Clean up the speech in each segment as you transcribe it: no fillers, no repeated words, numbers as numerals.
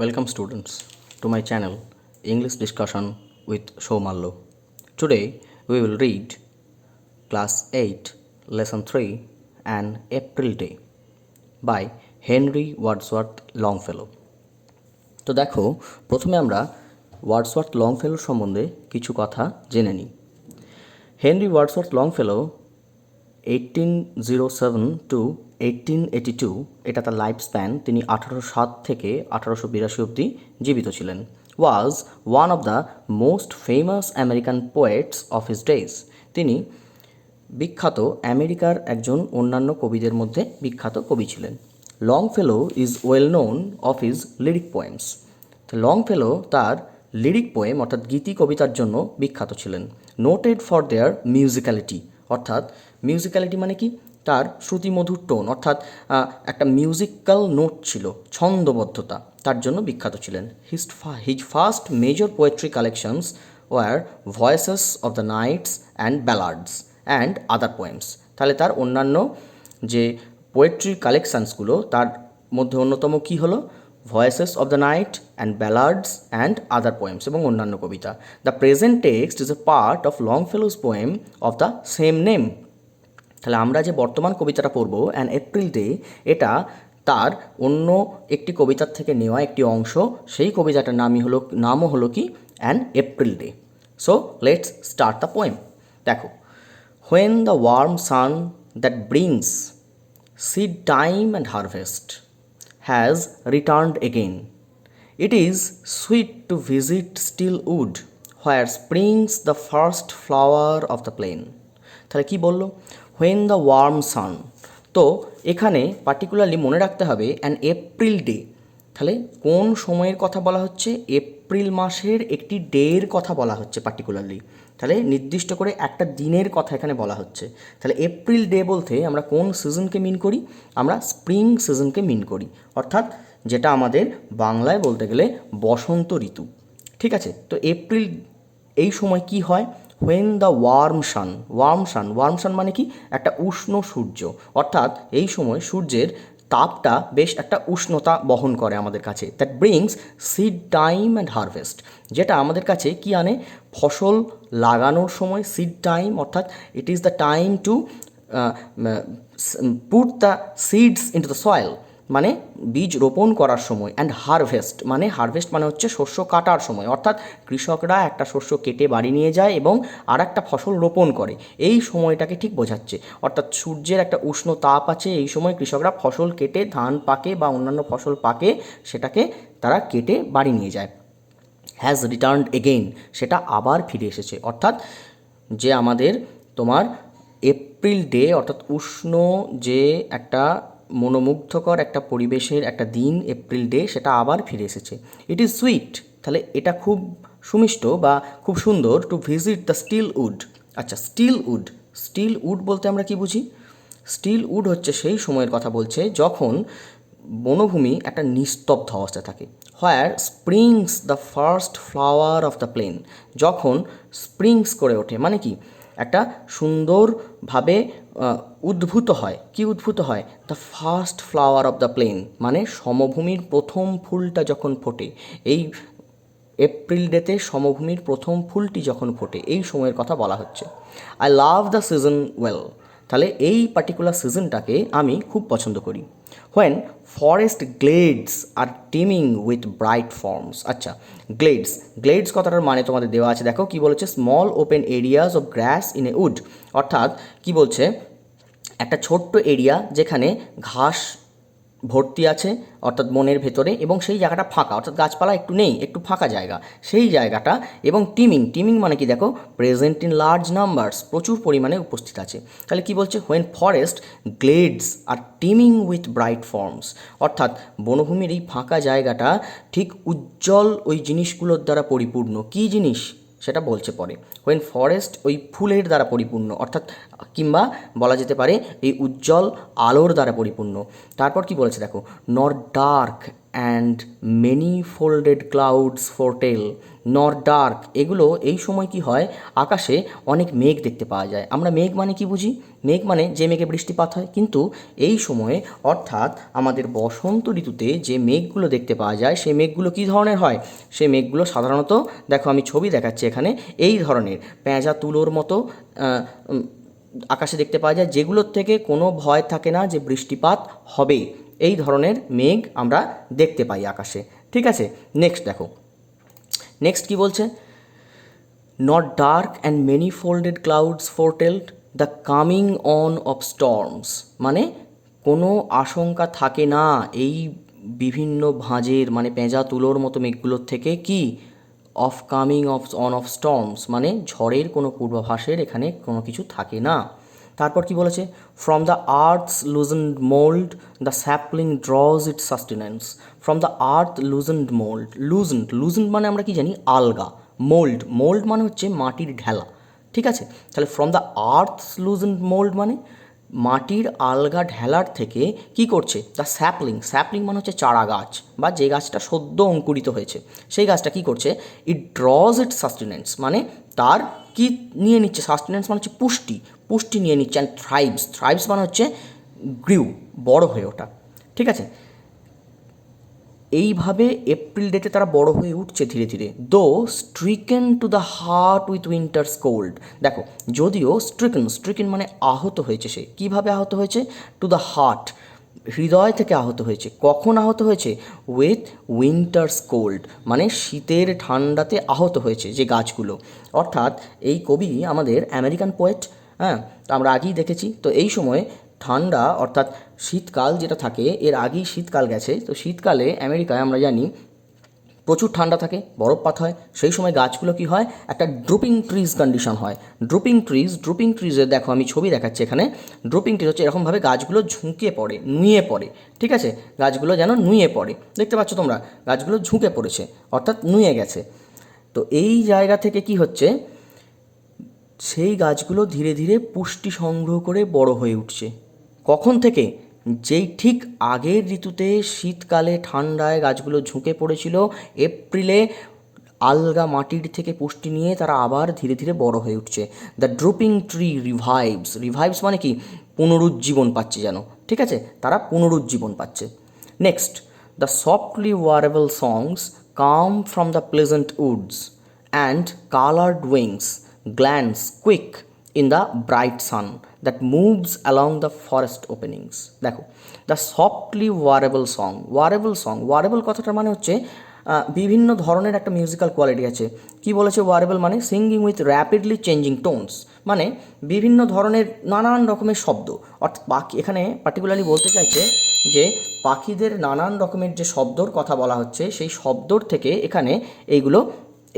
Welcome students to my channel English Discussion with Shomallo. Today we will read class 8 lesson 3 An April Day by Henry Wadsworth Longfellow. তো দেখো প্রথমে আমরা Wordsworth লংফেলো সম্বন্ধে কিছু কথা জেনে নিই। হেনরি ওয়ার্ডসওয়ার্থ লংফেলো 1807 টু 1882 এটা তার লাইফ স্প্যান। তিনি 1807 থেকে 1882 অবধি জীবিত ছিলেন। Was one of the most famous American poets of his days. তিনি বিখ্যাত আমেরিকার একজন অন্যান্য কবিদের মধ্যে বিখ্যাত কবি ছিলেন। Longfellow is well known of his lyric poems. Longfellow তার লিরিক পোয়েম অর্থাৎ গীতি কবিতার জন্য বিখ্যাত ছিলেন। নোটেড ফর দেয়ার মিউজিক্যালিটি, অর্থাৎ মিউজিক্যালিটি মানে কি, তার শ্রুতিমধুর টোন, অর্থাৎ একটা মিউজিক্যাল নোট ছিল, ছন্দবদ্ধতা, তার জন্য বিখ্যাত ছিলেন। His first major poetry collections were voices of the nights and ballads and other poems. তাহলে তার অন্যান্য যে পোয়েট্রি কালেকশানসগুলো তার মধ্যে অন্যতম কী হলো, voices of the night and ballads and other poems এবং অন্যান্য কবিতা। The present text is a part of Longfellow's poem of the same name. তাহলে আমরা যে বর্তমান কবিতাটা পড়ব অ্যান এপ্রিল ডে, এটা তার অন্য একটি কবিতার থেকে নেওয়া একটি অংশ। সেই কবিতাটার নামও হলো কি an April day. So let's start the poem. দেখো, when the warm sun that brings seed time and harvest has returned again. It is sweet to visit still wood where springs the first flower of the plain. তাহলে কি বললো, when the warm সান। তো এখানে particularly মনে রাখতে হবে an April day. তাহলে কোন সময়ের কথা বলা হচ্ছে, এপ্রিল মাসের একটি ডের কথা বলা হচ্ছে পার্টিকুলারলি। তাহলে নির্দিষ্ট করে একটা দিনের কথা এখানে বলা হচ্ছে। তাহলে এপ্রিল ডে বলতে আমরা কোন সিজনকে মিন করি, আমরা স্প্রিং সিজনকে মিন করি, অর্থাৎ যেটা আমাদের বাংলায় বলতে গেলে বসন্ত ঋতু। ঠিক আছে, তো এপ্রিল এই সময় কি হয়, when the warm San. Warm sun মানে কি, একটা উষ্ণ সূর্য, অর্থাৎ এই সময় সূর্যের তাপটা বেশ একটা উষ্ণতা বহন করে আমাদের কাছে। That brings seed time and harvest, যেটা আমাদের কাছে কি আনে, ফসল লাগানোর সময় সিড টাইম, অর্থাৎ ইট is the time to put the seeds into the soil, মানে বীজ রোপণ করার সময়। অ্যান্ড হারভেস্ট মানে হচ্ছে শস্য কাটার সময়, অর্থাৎ কৃষকরা একটা শস্য কেটে বাড়ি নিয়ে যায় এবং আর একটা ফসল রোপণ করে, এই সময়টাকে ঠিক বোঝাচ্ছে। অর্থাৎ সূর্যের একটা উষ্ণ তাপ আছে, এই সময় কৃষকরা ফসল কেটে, ধান পাকে বা অন্যান্য ফসল পাকে, সেটাকে তারা কেটে বাড়ি নিয়ে যায়। হ্যাজ রিটার্নড এগেইন, সেটা আবার ফিরে এসেছে, অর্থাৎ যে আমাদের তোমার এপ্রিল ডে, অর্থাৎ উষ্ণ যে একটা মনোমুগ্ধকর একটা পরিবেশের একটা দিন এপ্রিল ডে, সেটা আবার ফিরে এসেছে। ইট ইজ সুইট, তাহলে এটা খুব সুমিষ্ট বা খুব সুন্দর। Two visit the still would. আচ্ছা, স্টিল উড বলতে আমরা কি বুঝি, স্টিল উড হচ্ছে সেই সময়ের কথা বলছে যখন বনভূমি একটা নিস্তব্ধ অবস্থায় থাকে। Where springs the first flower of the plain, যখন স্প্রিংস করে ওঠে মানে কি, একটা সুন্দরভাবে উদ্ভূত হয়। কি উদ্ভূত হয়, the first flower of the plane, মানে সমভূমির প্রথম ফুলটা যখন ফোটে। এই এপ্রিল ডেতে সমভূমির প্রথম ফুলটি যখন ফোটে, এই সময়ের কথা বলা হচ্ছে। I love the season well, তাহলে এই পার্টিকুলার সিজনটাকে আমি খুব পছন্দ করি। When forest গ্লেডস R teeming with bright forms. আচ্ছা, গ্লেডস কথাটার মানে তোমাদের দেওয়া আছে, দেখো কি বলেছে, small open areas of glass in a would, অর্থাৎ কি বলছে, একটা ছোট্ট এরিয়া যেখানে ঘাস ভর্তি আছে, অর্থাৎ বনের ভেতরে, এবং সেই জায়গাটা ফাঁকা, অর্থাৎ গাছপালা একটু নেই, একটু ফাঁকা জায়গা, সেই জায়গাটা। এবং টিমিং মানে কি, দেখো প্রেজেন্ট ইন লার্জ নাম্বারস, প্রচুর পরিমাণে উপস্থিত আছে। তাহলে কি বলছে, when forest গ্লেডস R teeming with bright forms, অর্থাৎ বনভূমির এই ফাঁকা জায়গাটা ঠিক উজ্জ্বল ওই জিনিসগুলোর দ্বারা পরিপূর্ণ। কী জিনিস সেটা বলছে পরে। হোয়েন ফরেস্ট ওই ফুলের দ্বারা পরিপূর্ণ, অর্থাৎ কিংবা বলা যেতে পারে এই উজ্জ্বল আলোর দ্বারা পরিপূর্ণ। তারপর কি বলেছে দেখো, nor dark and many folded clouds foretell nor dark, এগুলো এই সময় কি হয়, আকাশে অনেক মেঘ দেখতে পাওয়া যায়। আমরা মেঘ মানে কি বুঝি? মেঘ মানে যে মেঘে বৃষ্টিপাত হয়, কিন্তু এই সময়ে অর্থাৎ আমাদের বসন্ত ঋতুতে যে মেঘগুলো দেখতে পাওয়া যায় সেই মেঘগুলো কী ধরনের হয়? সেই মেঘগুলো সাধারণত, দেখো আমি ছবি দেখাচ্ছি এখানে, এই ধরনের পেঁজা তুলোর মতো আকাশে দেখতে পাওয়া যায়, যেগুলোর থেকে কোনো ভয় থাকে না যে বৃষ্টিপাত হবে। এই ধরনের মেঘ আমরা দেখতে পাই আকাশে। ঠিক আছে, নেক্সট দেখো, নেক্সট কি বলছে? Not dark and many folded clouds foretold the coming on of storms, মানে কোনো আশঙ্কা থাকে না এই বিভিন্ন ভাঁজের মানে পেঁজা তুলোর মতো মেঘগুলোর থেকে কি of coming of on of storms, মানে ঝড়ের কোনো পূর্বাভাসের এখানে কোনো কিছু থাকে না। তারপর কি বলেছে? From the earth's loosened mould the sapling draws it sustenance. From the earth loosened mould, loosened মানে আমরা কি জানি? আলগা। মোল্ড মানে হচ্ছে মাটির ঢেলা। ঠিক আছে, তাহলে from the earth's loosened mould মানে মাটির আলগা ঢেলার থেকে কি করছে? দ্য স্যাপলিং মানে হচ্ছে চারা গাছ বা যে গাছটা সদ্য অঙ্কুরিত হয়েছে, সেই গাছটা কি করছে? ইট ড্রজ ইট সাস্টেনেন্স, মানে তার কি নিয়ে নিচ্ছে? সাস্টেনেন্স মানে হচ্ছে পুষ্টি নিয়ে নিচ্ছে। অ্যান্ড থ্রাইভস মানে হচ্ছে গ্রিউ, বড় হয়ে ওঠা। ঠিক আছে, এইভাবে এপ্রিল ডেতে তারা বড় হয়ে উঠছে ধীরে ধীরে। দো stricken to the heart with winter's cold, দেখো যদিও স্ট্রিকেন মানে আহত হয়েছে। সে কীভাবে আহত হয়েছে? টু দ্য হার্ট, হৃদয় থেকে আহত হয়েছে। কখন আহত হয়েছে? উইথ উইন্টার্স কোল্ড, মানে শীতের ঠান্ডাতে আহত হয়েছে যে গাছগুলো। অর্থাৎ এই কবি আমাদের আমেরিকান পোয়েট, হ্যাঁ, তো আমরা আগেই দেখেছি। তো এই সময় ঠান্ডা অর্থাৎ শীতকাল যেটা থাকে, এর আগেই শীতকাল গেছে। তো শীতকালে আমেরিকায় আমরা জানি প্রচুর ঠান্ডা থাকে, বরফপাত হয়। সেই সময় গাছগুলো কি হয়? একটা ড্রুপিং ট্রিজ কন্ডিশন হয়। ড্রুপিং ট্রিজে দেখো আমি ছবি দেখাচ্ছি এখানে। ড্রুপিং ট্রিজ হচ্ছে এরকমভাবে গাছগুলো ঝুঁকে পড়ে, নুয়ে পড়ে। ঠিক আছে, গাছগুলো যেন নুয়ে পড়ে, দেখতে পাচ্ছ তোমরা গাছগুলো ঝুঁকে পড়েছে অর্থাৎ নুয়ে গেছে। তো এই জায়গা থেকে কি হচ্ছে? সেই গাছগুলো ধীরে ধীরে পুষ্টি সংগ্রহ করে বড় হয়ে উঠছে। কখন থেকে? যেই ঠিক আগের ঋতুতে শীতকালে ঠান্ডায় গাছগুলো ঝুঁকে পড়েছিল, এপ্রিলে আলগা মাটির থেকে পুষ্টি নিয়ে তারা আবার ধীরে ধীরে বড় হয়ে উঠছে। দ্য ড্রুপিং ট্রি রিভাইভস মানে কি? পুনরুজ্জীবন পাচ্ছে যেন। ঠিক আছে, তারা পুনরুজ্জীবন পাচ্ছে। Next, the softly wearable songs come from the pleasant Woods and coloured wings glance quick in the bright sun that moves along the forest openings। দেখো, দ্য সফটলি ওয়ারেবল কথাটার মানে হচ্ছে বিভিন্ন ধরনের একটা মিউজিক্যাল কোয়ালিটি আছে। কি বলেছে? ওয়ারেবল মানে singing with rapidly changing tones, মানে বিভিন্ন ধরনের নানান রকমের শব্দ। অর্থাৎ পাখি এখানে পার্টিকুলারলি বলতে চাইছে যে পাখিদের নানান রকমের যে শব্দর কথা বলা হচ্ছে, সেই শব্দর থেকে এখানে এইগুলো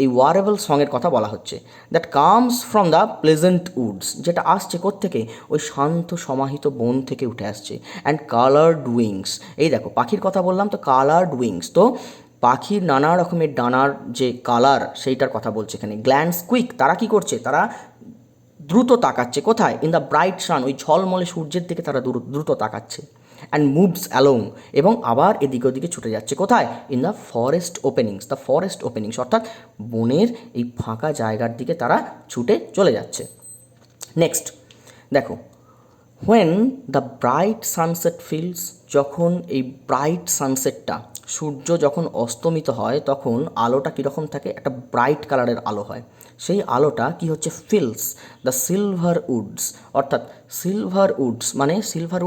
এই ওয়ারেবল সঙের কথা বলা হচ্ছে। That comes from the pleasant Woods, যেটা আসছে কোত্থেকে? ওই শান্ত সমাহিত বন থেকে উঠে আসছে। অ্যান্ড কালার্ড উইংস, এই দেখো পাখির কথা বললাম, তো কালার্ড উইংস, তো পাখির নানা রকমের ডানার যে কালার সেইটার কথা বলছে এখানে। গ্ল্যান্স কুইক, তারা কি করছে? তারা দ্রুত তাকাচ্ছে কোথায়? ইন দ্য ব্রাইট সান, ওই ঝলমলে সূর্যের দিকে তারা দ্রুত তাকাচ্ছে। অ্যান্ড মুভস অ্যালং, এবং আবার এদিকে ওদিকে ছুটে যাচ্ছে কোথায়? ইন দ্য ফরেস্ট ওপেনিংস, অর্থাৎ বনের এই ফাঁকা জায়গার দিকে তারা ছুটে চলে যাচ্ছে। নেক্সট দেখো, when the bright sunset feels, যখন এই ব্রাইট সানসেটটা, সূর্য যখন অস্তমিত হয় তখন আলোটা কীরকম থাকে? একটা ব্রাইট কালারের আলো হয়। সেই আলোটা কি হচ্ছে? ফিলস দ্য সিলভার উডস, অর্থাৎ সিলভার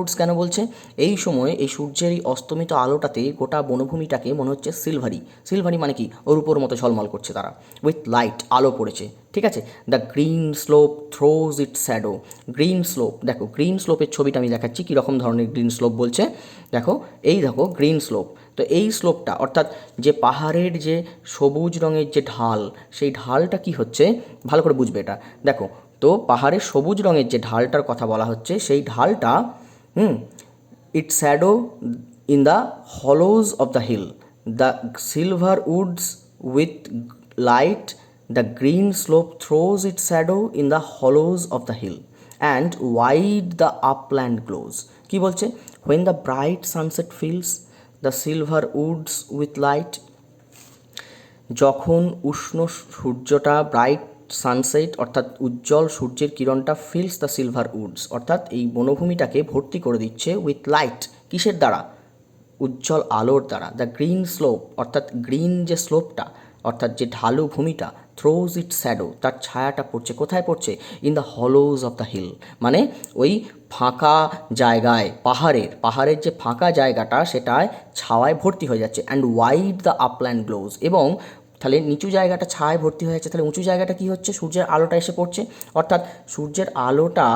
উডস কেন বলছে? এই সময় এই সূর্যের এই অস্তমিত আলোটাতে গোটা বনভূমিটাকে মনে হচ্ছে সিলভারি মানে কি? ওর উপর মতো ঝলমল করছে তারা। উইথ লাইট, আলো পড়েছে। ঠিক আছে, the green slope throws it shadow. দেখো গ্রিন স্লোপের ছবিটা আমি দেখাচ্ছি কীরকম ধরনের গ্রিন স্লোপ বলছে। দেখো গ্রিন স্লোপ, তো এই স্লোপটা অর্থাৎ যে পাহাড়ের যে সবুজ রঙের যে ঢাল, সেই ঢালটা কি হচ্ছে? ভালো করে বুঝবে এটা। দেখো, তো পাহাড়ের সবুজ রঙের যে ঢালটার কথা বলা হচ্ছে, সেই ঢালটা it shadow in the hollows of the hill, the silver woods with light, the green slope throws it shadow in the hollows of the hill and wide the upland glows. কি বলছে? When the bright sunset fills the silver woods with light. যখন উষ্ণ সূর্যটা bright sunset অর্থাৎ উজ্জ্বল সূর্যের কিরণটা fills the silver woods অর্থাৎ এই বনভূমিটাকে ভর্তি করে দিচ্ছে উইথ লাইট, কিসের দ্বারা? উজ্জ্বল আলোর দ্বারা। দ্য গ্রিন স্লোপ অর্থাৎ গ্রিন যে স্লোপটা অর্থাৎ যে ঢালু ভূমিটা থ্রোজ ইট শ্যাডো তার ছায়াটা পড়ছে কোথায় পড়ছে? In the hollows of the hill, মানে ওই ফাঁকা জায়গায় পাহাড়ের যে ফাঁকা জায়গাটা সেটায় ছাওয়ায় ভর্তি হয়ে যাচ্ছে। And wide the upland gloss, এবং তাহলে নিচু জায়গাটা ছায়ায় ভর্তি হয়ে যাচ্ছে, তাহলে উঁচু জায়গাটা কী হচ্ছে? সূর্যের আলোটা এসে পড়ছে, অর্থাৎ সূর্যের আলোটা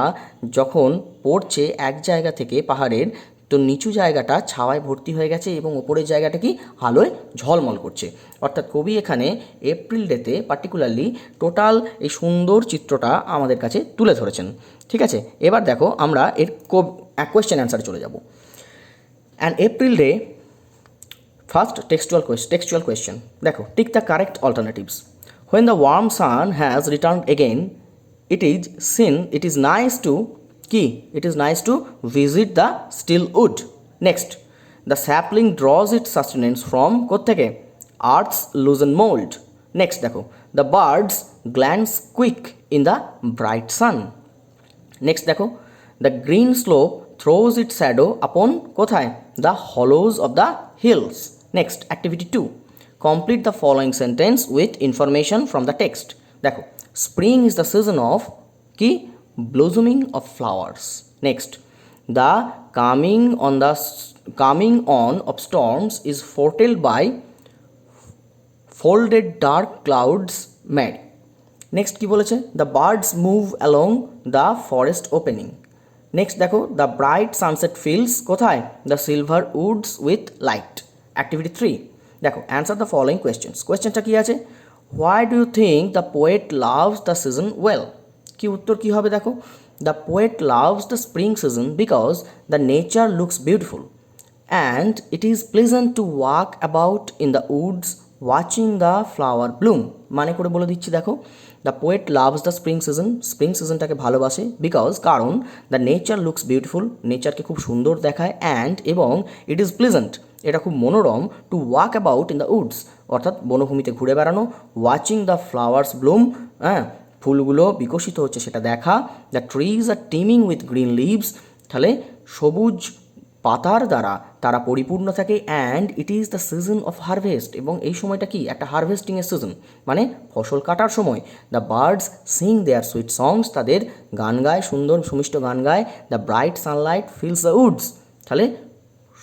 যখন পড়ছে এক জায়গা থেকে পাহাড়ের, তো নিচু জায়গাটা ছাওয়ায় ভর্তি হয়ে গেছে এবং ওপরের জায়গাটা কি আলোয় ঝলমল করছে। অর্থাৎ কবি এখানে এপ্রিল ডেতে পার্টিকুলারলি টোটাল এই সুন্দর চিত্রটা আমাদের কাছে তুলে ধরেছেন। ঠিক আছে, এবার দেখো আমরা এর কোয়েশ্চেন অ্যান্সারে চলে যাব। An April day, first textual question দেখো, tick the correct alternatives. When the warm sun has return again it is nice to কি? It is nice to visit the still wood. Next, the sapling draws its sustenance from কোত্থেকে? Earth's loosened mold. Next দেখো, the birds glance quick in the bright sun. Next দেখো, the green slope throws its shadow upon কোথায়? The hollows of the hills. Next, activity 2, complete the following sentence with information from the text. দেখো, spring is the season of কি? Blossoming of flowers. Next, the coming on of storms is foretold by folded dark clouds made. Next কি বলেছে? The birds move along the forest opening. Next দেখো, the bright sunset fills কোথায়? The silver woods with light. Activity 3, দেখো, answer the following questions. কোয়েশ্চেনটা কি আছে? Why do you think the poet loves the season well? কি উত্তর কি হবে? দেখো, the poet loves the spring season because the nature looks beautiful and it is pleasant to walk about in the woods watching the flower bloom. মানে করে বলে দিচ্ছি, দেখো, the poet loves the spring সিজনটাকে ভালোবাসে বিকজ কারণ the nature looks beautiful, নেচারকে খুব সুন্দর দেখায়, অ্যান্ড এবং ইট ইজ প্লেজেন্ট, এটা খুব মনোরম, to walk about in the Woods অর্থাৎ বনভূমিতে ঘুরে বেড়ানো, ওয়াচিং দ্য ফ্লাওয়ার্স ব্লুম, হ্যাঁ, ফুলগুলো বিকশিত হচ্ছে সেটা দেখা, the trees are teeming with green leaves, তাহলে সবুজ পাতার দ্বারা তারা পরিপূর্ণ থাকে, and it is the season of harvest, এবং এই সময়টা কি একটা হারভেস্টিংয়ের সিজন, মানে ফসল কাটার সময়। The birds sing their sweet songs, তাদের গান গায়, সুন্দর সুমিষ্ট গান গায়। The bright sunlight fills the woods, তাহলে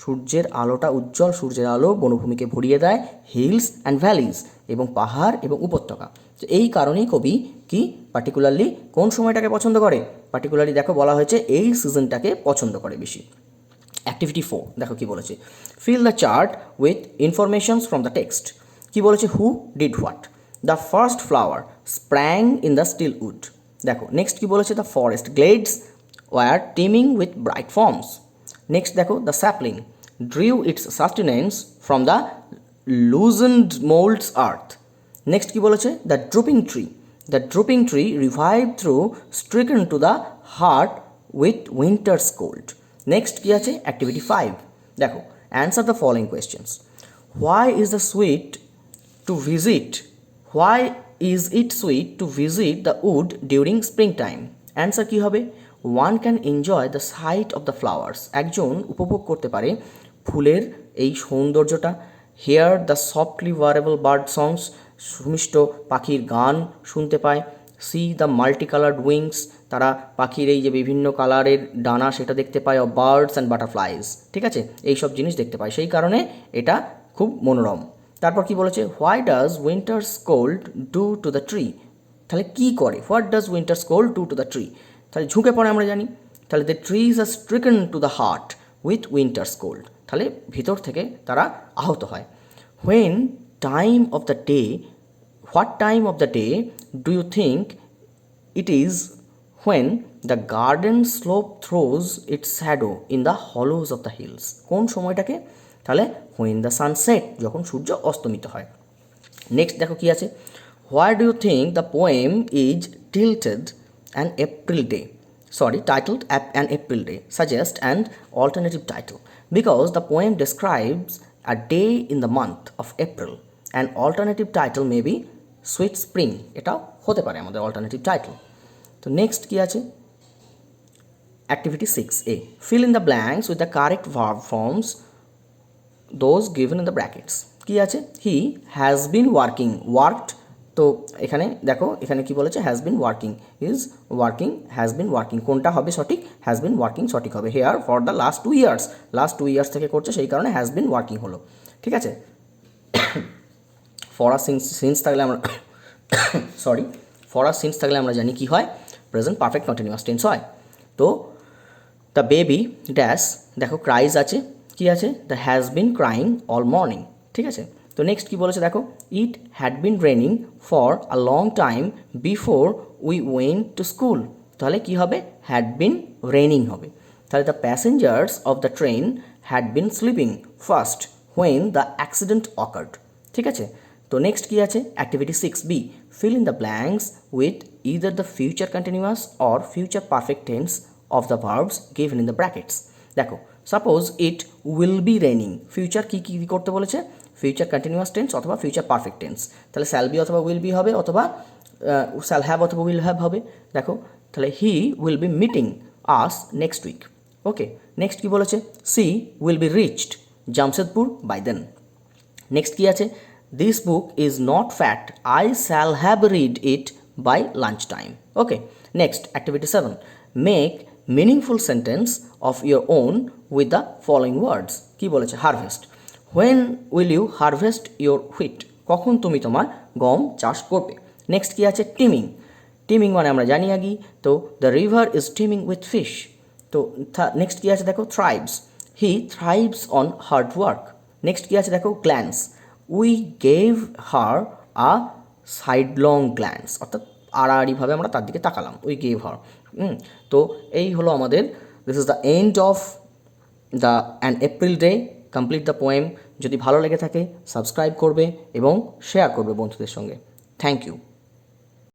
সূর্যের আলোটা, উজ্জ্বল সূর্যের আলো বনভূমিকে ভরিয়ে দেয়, হিলস অ্যান্ড ভ্যালিজ, এবং পাহাড় এবং উপত্যকা। তো এই কারণেই কবি কি পার্টিকুলারলি কোন সময়টাকে পছন্দ করে? পার্টিকুলারলি দেখো বলা হয়েছে এই সিজনটাকে পছন্দ করে বেশি। অ্যাক্টিভিটি 4 দেখো কি বলেছে, fill the chart with informations from the text. কি বলেছে? Who did what? The first flower sprang in the still wood. দেখো নেক্সট কি বলেছে? The forest glades were teeming with bright forms. Next দেখো, the sapling drew its sustenance from the loosened moulds earth. Next কি বলেছে? The drooping tree revive through stricken to the heart with winter's cold. Next কি আছে? Activity 5 দেখো, answer the following questions. Why is it sweet to visit the wood during spring time? Answer কী হবে? One can enjoy the sight of the flowers, একজন উপভোগ করতে পারে ফুলের এই সৌন্দর্যটা। Hear the softly warbled bird songs, সুমিষ্ট পাখির গান শুনতে পায়। See the multi coloured wings, তারা পাখির এই যে বিভিন্ন কালারের ডানা সেটা দেখতে পায়। অফ বার্ডস অ্যান্ড বাটারফ্লাইজ, ঠিক আছে, এই সব জিনিস দেখতে পায়, সেই কারণে এটা খুব মনোরম। তারপর কি বলেছে? Why does winter's cold do to the tree? তাহলে কী করে? What does winter's cold do to the tree? তাহলে ঝুঁকে পড়ে আমরা জানি, তাহলে the trees are stricken to the heart with winter's cold, তাহলে ভিতর থেকে তারা আহত হয়। When time of the day, what time of the day do you think it is when the garden slope throws its shadow in the hollows of the hills? কোন সময়টাকে? তাহলে when the sun set, যখন সূর্য অস্তমিত হয়। Next দেখো কি আছে, why do you think the poem is titled an April day? Suggest an alternative title. Because the poem describes a day in the month of April. An alternative title may be Sweet Spring. এটাও হতে পারে আমাদের alternative title. তো next কি আছে? Activity 6A. Fill in the blanks with the correct verb forms, those given in the brackets. কি আছে? He has been working. Worked. তো এখানে দেখো, এখানে কি বলেছে? has been working, is working, has been working। কোনটা হবে সঠিক? has been working সঠিক হবে। here for the last 2 years, last 2 years থেকে করছে, সেই কারণে has been working হলো। ঠিক আছে। for a since থাকলে আমরা সরি for a since থাকলে আমরা জানি কি হয়? প্রেজেন্ট পারফেক্ট কন্টিনিউয়াস টেন্স হয়। তো দ্য বেবি ড্যাশ, দেখো ক্রাইজ আছে, কি আছে? The has been crying all morning. ঠিক আছে। তো নেক্সট কি বলেছে দেখো, it had been raining for a long time before we went to school. তাহলে কি হবে? হ্যাড বিন রেনিং হবে। তাহলে the passengers of the train had been sleeping first when the accident occurred. ঠিক আছে। তো নেক্সট কি আছে? Activity 6B, fill in the blanks with either the future continuous or future perfect tense of the verbs given in the brackets. দেখো, suppose it will be raining, future কি কি করতে বলেছে? ফিউচার কন্টিনিউয়াস টেন্স অথবা future perfect tense. তাহলে shall be অথবা will be হবে, অথবা শ্যাল হ্যাভ অথবা উইল হ্যাভ হবে। দেখো, তাহলে he will be meeting us next week. Okay. Next কি বলেছে? She will be reached Jamshedpur by then. Next কি আছে? This book is not fat, I shall have read it by lunch time. Okay. Next activity 7, make meaningful sentence of your own with the following words. কি বলেছে? Harvest. when will you harvest your wheat? কখন তুমি তোমার গম চাষ করবে? Next কি আছে? টিমিং। টিমিং মানে আমরা জানি আগে, তো the river is teeming with fish. তো নেক্সট কি আছে দেখো? Thrives, he thrives on hard work. Next কি আছে দেখো? Glance, we gave her a sidelong glance, অর্থাৎ আড়াআড়িভাবে আমরা তার দিকে তাকালাম, উই গেভ হার। তো এই হলো আমাদের, this is the end of the an April day. Complete the poem. যদি ভালো লেগে থাকে সাবস্ক্রাইব করবে এবং শেয়ার করবে বন্ধুদের সঙ্গে। Thank you.